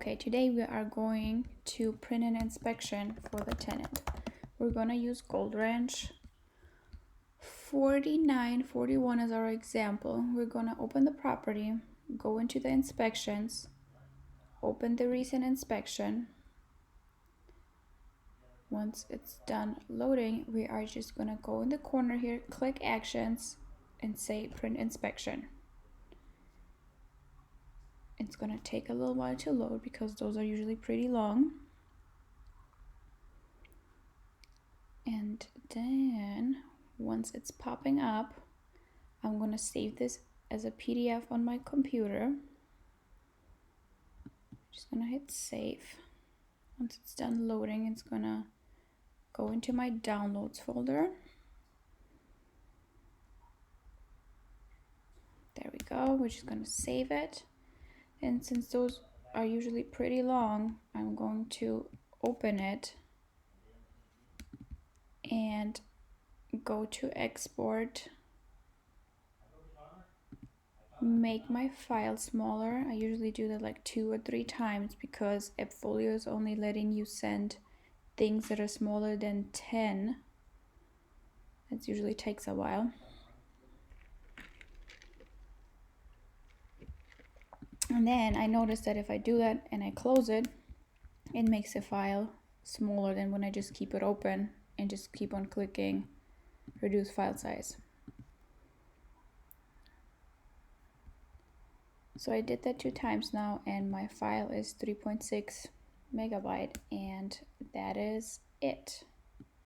Okay, today we are going to print an inspection for the tenant. We're gonna use Gold Ranch 4941 as our example. We're gonna open the property, go into the inspections, open the recent inspection. Once it's done loading, we are just gonna go in the corner here, click actions, and say print inspection. It's gonna take a little while to load because those are usually pretty long. And then once it's popping up, I'm gonna save this as a PDF on my computer. Just gonna hit save. Once it's done loading, it's gonna go into my downloads folder. There we go. We're just gonna save it. And since those are usually pretty long, I'm going to open it and go to export, make my file smaller. I usually do that like 2 or 3 times because Appfolio is only letting you send things that are smaller than 10. That usually takes a while. And then I noticed that if I do that and I close it, it makes the file smaller than when I just keep it open and just keep on clicking reduce file size. So I did that 2 times now, and my file is 3.6 megabyte, and that is it.